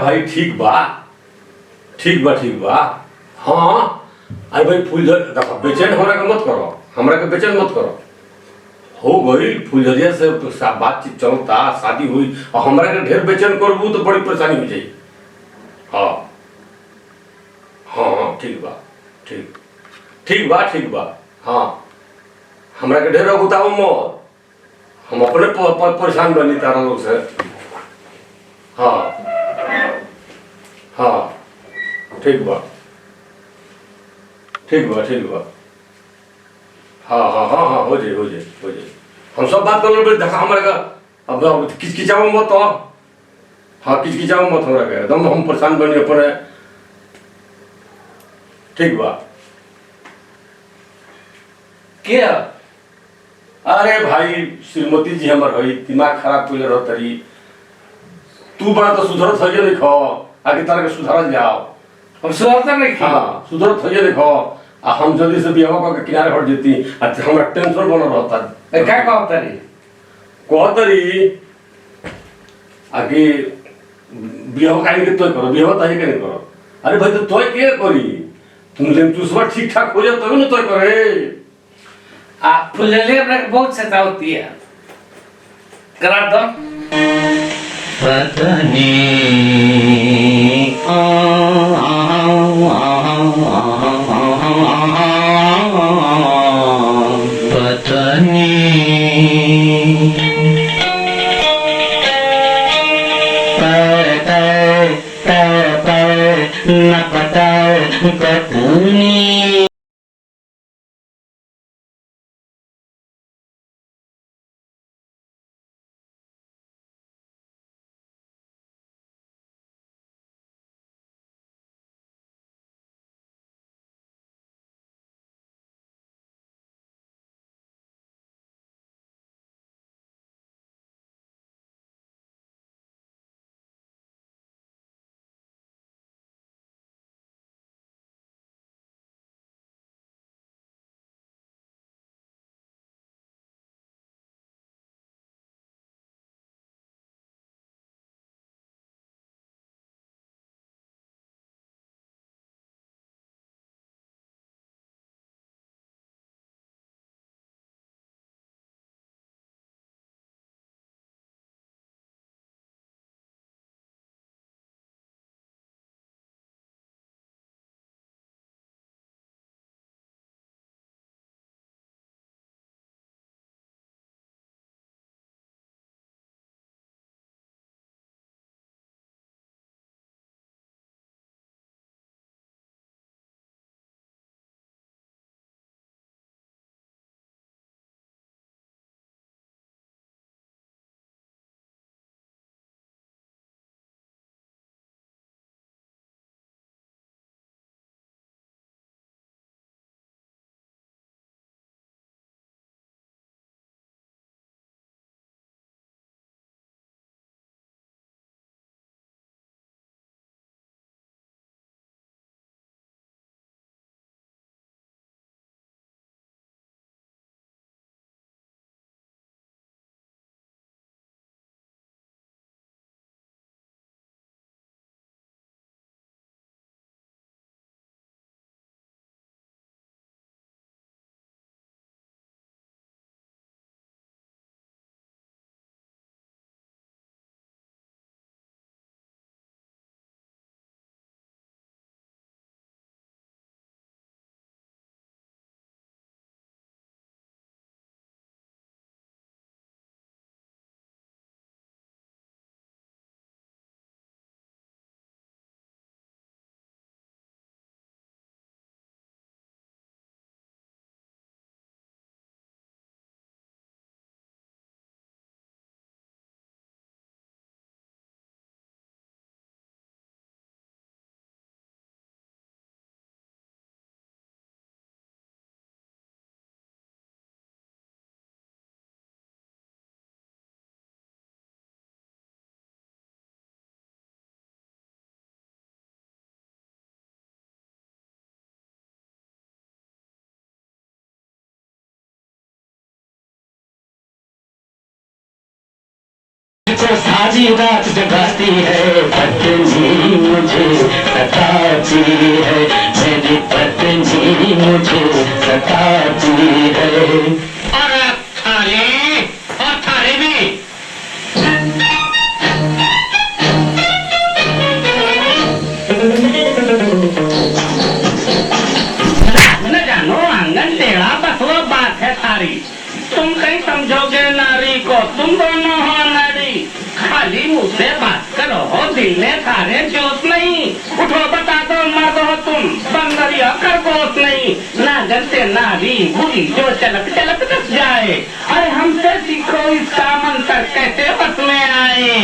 भाई ठीक बा, ठीक बा, ठीक बा। हाँ अरे भाई फूलझर देखो, बेचैन हमरा के मत करो, हमरा के बेचैन मत करो। हो गई फुलझरिया से तो बातचीत चलता, शादी हुई और हमरा के ढेर बेचैन करबू तो बड़ी परेशानी हो जाई। हाँ हाँ हाँ ठीक बा, ठीक, ठीक बा, ठीक बा। हाँ हमरा के ढेर उताओ मत, हम अपने परेशान बनी तारा लोग से। हाँ हाँ ठीक बा, ठीक बा, ठीक बा। हाँ हाँ हाँ हाँ हो जाए, हो जाए, हो जाए। हम सब बात कर लो, देखा हमारे का अब किचकिचाओ मत तो। हाँ किचकिचाओ मत हमरा के, एकदम हम परेशान बनी अपने। ठीक बा। क्या अरे भाई श्रीमती जी हमर हई दिमाग खराब कइले रह तरी। तू बड़ा तो सुधरत हो नहीं खो, आगे तारा के सुधरल जाओ। हम सुधारता नहीं हाँ सुधरत हो नहीं खो। आ हम जल्दी से बियाह के किनारे हट जेती, आ हमरा टेंशन बनल रहता। क्या कहता रे? कहतरी आगे बियाह काहे के तोय करो, बियाह ताही के नहीं करो। अरे भाई तो तोय के करी, तुम लेम चूसवा ठीक ठाक हो जाए तभी ना तोय करे। फुलझड़िया अपने को बहुत सतावती है, करा दो। पतनी पतनी न पता पतनी। को सारी रात जगाती है, पत्नी मुझे सताती है, मेरी पत्नी मुझे सताती है। अरे थारे भी न जानो आंगन टेढ़ा बस वो बात है थारी। तुम कहीं समझोगे नारी को, तुम दोनों हो नारी। खाली मुँह से बात करो, दिल में थारे जोश नहीं। उठो बता दो मर्द हो तुम, बंदरिया कर गोश नहीं। नागन से नारी बुरी जो चलक चलक दस जाए। अरे हमसे सीखो इसका मंत्र कैसे बस में आए।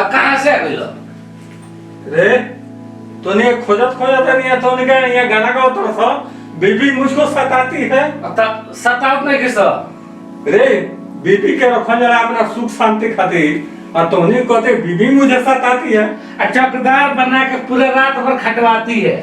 कहाँ से आ गई लो? रे तूने खोजत खोजत नहीं है, तो निकल ये गाना गाओ तो सा बीबी मुझको सताती है। तब सतावत नहीं किसो? रे बीबी के रखन जरा अपना सुख शांति खातिर, और तूने कहते बीबी मुझे सताती है। चौकीदार बना के पूरे रात भर खटवाती है।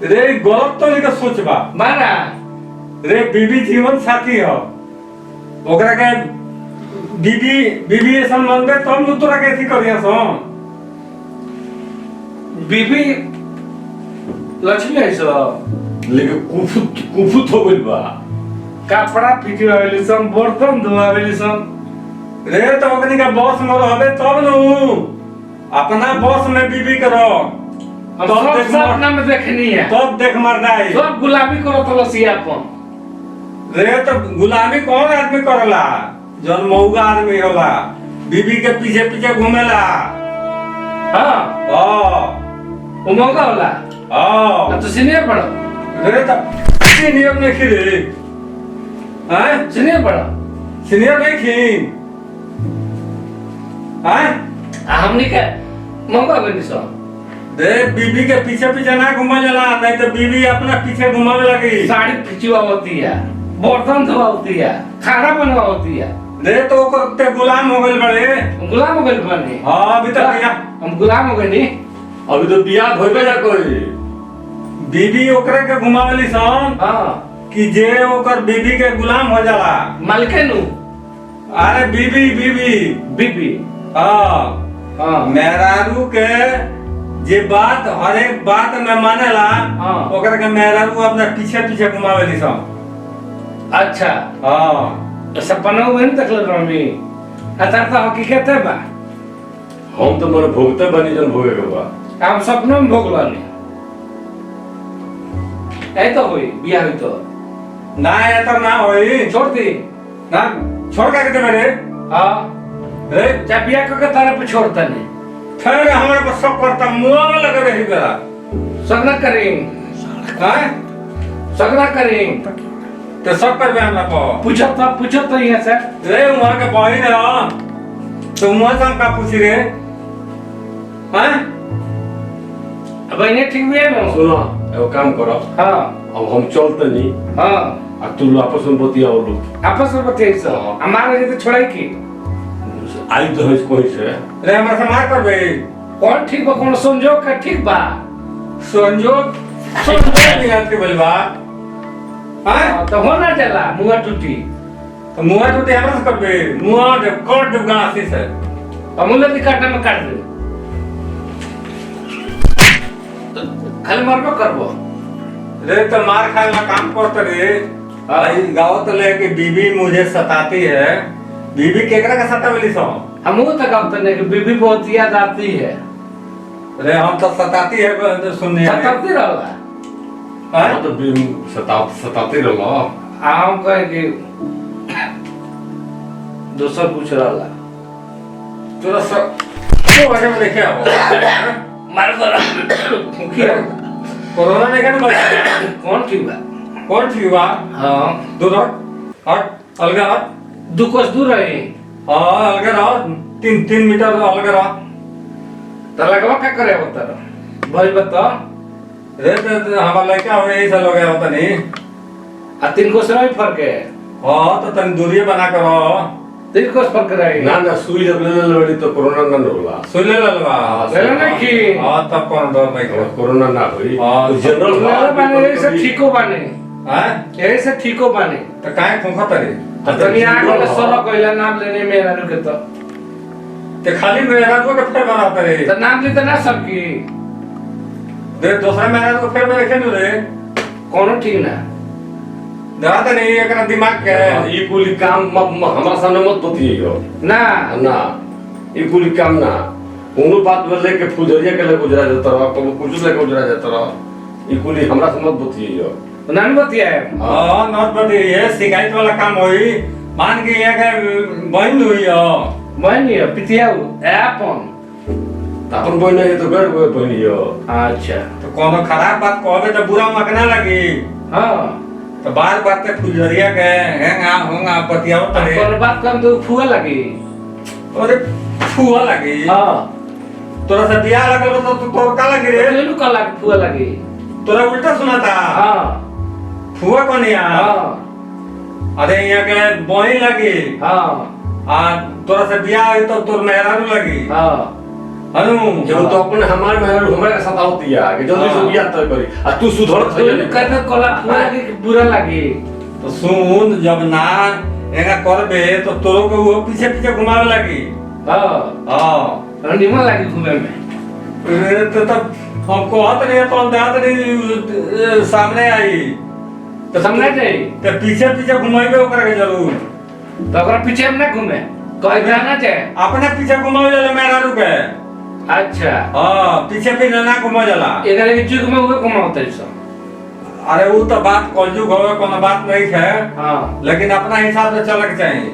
रे गलत तो नहीं सोचबा मारा रे, बीबी जीवन साथी हो, ओकरा के बीबी ऐसा मन में तब न तोरा के थी करिया सो। बीबी लक्ष्मी है सो, लेकिन कुफुत हो गइल बा। कपड़ा फिचवावेली सन, बर्तन धोवावेली सन। रे तो ओकनी का बॉस में रहबे तब न, अपना बॉस में बीबी करो। हम सब सपना में देखनी है, तब देख मरना है। सब गुलामी करो तो लसियापन। रे तो गुलामी कौन आदमी करला? जौन मौगा आदमी होला, बीबी के पीछे पीछे घूमेला। हाँ वो मौका होला। हाँ तो सीनियर पढ़ो। रे तो सीनियर नहीं खिले, हैं? सीनियर पढ़ो। सीनियर नहीं खी, हैं? हमनी के मौका बनी सो। रे बीबी के पीछे पीछे ना घुमा जाला, नहीं तो बीबी अपना पीछे घुमावे लगी। साड़ी फिचवा होती है, बर्तन धोवा होती है, खाना बनवा होती है। रे तो ओकर पे गुलाम हो गइल बड़े। गुलाम हो गए बनी। हाँ अभी तक हम गुलाम हो गए नी। अभी तो बियाह होइबे ना कोई। बीबी ओकरे के घुमावेली सन हाँ कि जे ओकर बीबी के गुलाम हो जाला। मालिके नु। अरे बीबी बीबी बीबी। हाँ हाँ मेहरारू के जे बात हर एक बात में मानेला, हाँ। ओकरा के मेहरारू अपना पीछे पीछे घुमावेली सन। अच्छा हाँ तो सपना में नहीं देखल रमी, अच्छा तो हकीकत है बा। हम तो मन भोगते बनी जन भोगे के बा। हम सपनों में भोग लानी ऐ तो हुई बिया हुई तो ना ये तो ना होई, छोड़ दी ना छोड़ के दे मेरे। हाँ रे जब बिया को के तारा पे छोड़ता नहीं फिर हमारे को सब करता मुंह में लगे रही बेरा। सगना करें हैं? सगना करें तो सब कर हमरा को पूछो तो यहाँ से रे वहां के बहन है, तो वहां से हम का पूछी रे? हैं? अब इन्हें ठीक भी है ना। सुनो एगो काम करो, हाँ अब हम चलते नहीं, हाँ आ तू आपस में बतिया और लोग आपस में बताइए सर। हाँ। हमारे जैसे छोड़ाई की आई तो है कोई से। रे हमरा से मार करबे। कौन ठीक बा, कौन संजोग का ठीक बा। संजोग नहीं आती बलवा। हैं? तो होना चला मुँह टूटी तो मुंह टूटे हमरा से करबे, मुंह दे काट दे गासी से। अमूल्य की काटा में काट दे खाली मरबो करबो। रे तो मार खाए ला काम करते रे। आई गाँव तो लेके बीबी मुझे सताती है। बीबी केकरा का सतावेली सो? हम वो तक अब तक बीबी बहुत याद आती है। रे हम तो सताती है तो सुनने में। सताती रहला। हैं? तो सताते रहो। हम कहे कि दूसर कुछ रहला। तोरा सब तो वजह में देखे आओ। मार दो कोरोना नहीं कर कौन ठीक बा? कौन ठीक बा? हाँ दूर हट अलग हट। दू कोस दूर रही हाँ अलग रहो, 3 मीटर अलग रहो। तो लगवा क्या करे होता भाई बता। रे तो हमारा लड़का हो यही सब हो गया होता नहीं। 3 कोस रही फर्क है। हाँ तो तन दूरी बना कर रहो। तेरी कोस पर कराई ना ना सुई जब ले लड़ी तो कोरोना ना होला। सुई ले ललवा। ले ना की हाँ तब कौन डर नहीं और कोरोना ना हुई हाँ, तो जनरल ले बने ऐसे ठीको बने हैं ऐसे ठीको बने तो काहे खूंखा तरी तनी आगे ले सोलो कोइला नाम लेने मेरा रुके तो ते खाली मेरा को के फेर बना तरी तो नाम ले तो ना सबकी दे दूसरा मेरा को फेर में रखे रे कोनो ठीक ना दादा नहीं एकरा दिमाग के ई कुल काम हमारा सामने मत बतियो ना ना ई कुल काम ना कोनो बात बोले के फुजरिया के ले गुजरा जाता रहा कबो कुछ ले गुजरा जाता रहा ई कुल हमरा से मत बतियो नान बतिया है हां नॉट बट ये शिकायत वाला काम होई मान के ये के बहन हुई हो बनी पितिया अपन अपन बहन है तो घर बहनियो अच्छा तो कोनो खराब बात कहबे तो बुरा मकना लगी हां तो बार बार ते फुजरिया के हेंगा होंगा बतियाओ तरे कोनो बात कम तो फुआ लगी अरे फुआ लगी हां तोरा से बियाह लगल तो तोर का लगी रे तेनु का लगी फुआ लगी तोरा उल्टा सुनाता हां फुआ कौन या हां अरे यहाँ के बहन लगी हां आ तोरा से बियाह है तो तोर मेहरारू लगी हां जब हाँ। तो अपन हमारे में हमरा के साथ होती है कि जल्दी से बियाह तय करी आ तू सुधर तो कहते कोला फुआ लगी कि बुरा लगी तो सुन जब ना एगा करबे तो तोरो के वो पीछे पीछे घुमावे लगी हां हां निमन लगी घूमे में तो तब हम कहत नहीं तो हम देत नहीं सामने आई तो समझ जाई तो पीछे पीछे घुमाइबे ओकरा के जरूर तो अगर पीछे हम ना घूमे कोई जाना चाहे अपने पीछे घुमावे जाला मेहरारू के अच्छा हां पीछे पीछे ना घुमा जाला इधर के जुग में हुए कमाते सब अरे वो तो बात कलजुग होवे कोनो बात नहीं है हां लेकिन अपना हिसाब से चलक चाहिए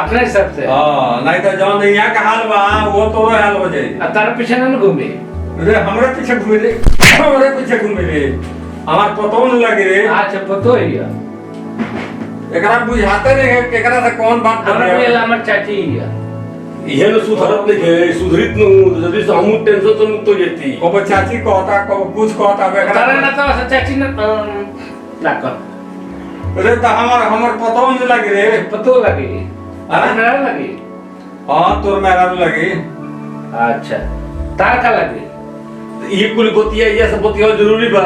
अपने हिसाब से हां नहीं तो जौन यहाँ का हाल बा वो तो हाल हो जाई अब तारा पीछे ना घूमे रे हमरे पीछे घूमे रे हमरे पीछे घूमे रे हमार पतो न लगे रे अच्छा पतो ही है एकरा बुझाते नहीं है केकरा से कौन बात कर हमरा रहे मेला हमर चाची ही है ये न सुधरत नहीं है सुधरित नु जल्दी से हम टेंशन से मुक्त हो जेती को चाची कहता को कुछ कहता तारा ना बेकरा तो चाची ना कर रे तो हमर पतो न लगे रे पतो लगी हाँ? मेरा लगी हां तोर मेरा लगी अच्छा तार का लगी ये कुल बतिया ये सब बतिया जरूरी बा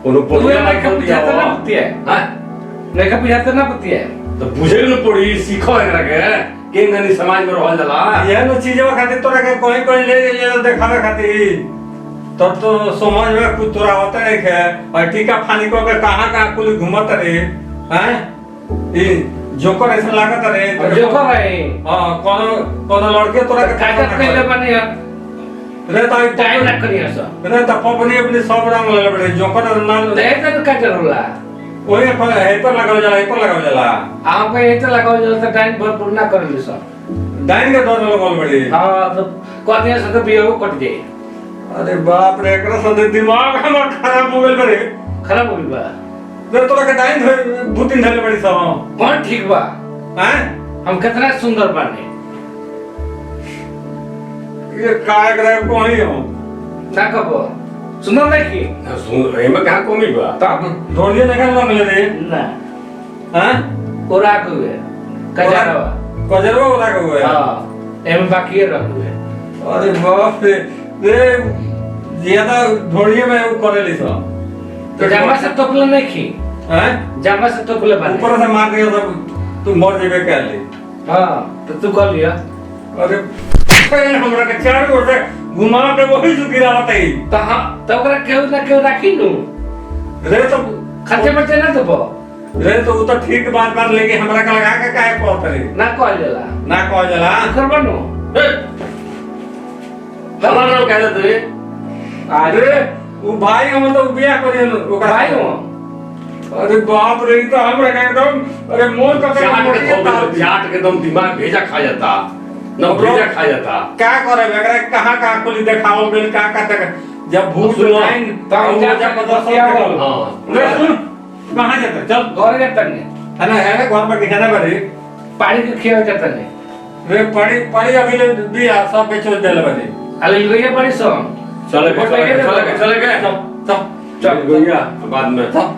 कोनो तू बतिया ना कब बुझाता ना बतिया हां नहीं कब बुझाता ना बतिया तो बुझे न पड़ी सीखो एकरा के गनी समाज में रहल जाला ये नो चीजवा खातिर तोरा के कोई कोई ले देखावे खातिर तब तो समझ में कुछ तोरा होता नहीं है और टीका फानी को के कहां कुल घूमत रे हैं ई जोकर ऐसा लागत रे जो कर रहे हां कोनो लड़के तोरा के कागज पे ले बने रे तो टाइम ना करिया सब रे तो अपनी सब रंग ले बड़े जोकर ना देख तो का जरूला ओए पर है पर लगाव जाला आप ये तो लगाओ जो तो टाइम भरपूर ना कर ली सब डाइन के दौर लगल बड़ी हां तो कहते से तो बियो कट जाए अरे बाप रे एकरा से दिमाग हमर खराब हो गेल रे खराब हो बा रे तोरा के डाइन भूतिन धले बड़ी सब कौन ठीक बा हैं हम कितना सुंदर बानी ये काय करे कोई हो ना कबो सुंदर नहीं सुन एमे कहां कमी बा तब ढोलिए नहीं लगले रे ना हैं ओरा हुए कजरवा कजरवा उड़ा के हुए हां एम बाकी रह हुए अरे बाप रे रे ज्यादा ढोलिए में वो करे ली सब तो जामा से तोपले नहीं खी हैं जामा से तोपले बानी ऊपर से मार दिया सब तू मर जेबे कर ले हां तो तू कर लिया अरे पहले हमरा के चार ओर से घुमा के वही जो गिरावत है तो हां तो ओकरा केहू ना केहू राखी नु रे तो खर्चे बचे ना तो रे तो वो तो ठीक बात बात लेके हमरा का लगा के काहे कहत रे ना कहल जाला ना कह जला कर बनो हमारा नाम कह देते रे अरे वो भाई हम तो बियाह करिए ओकरा भाई हो अरे बाप रे तो हमरा का एकदम अरे मोर का चाट के दम दिमाग भेजा खा जाता न भेजा खा जाता क्या करे एकरा कहां कहां कुली देखाओ गेल का का तक जब भूख सुनो, लाइन तो वो जा जब बदसिया हो। हां रे सुन कहां जाता चल घर के तने है ना घर में कितना बड़ी पानी के खेल के तने रे पड़ी पड़ी अभी ले बिया सब बेचो देले बड़ी अले लइया पड़ी सो चले चले चले चल चल चल गया बाद में चल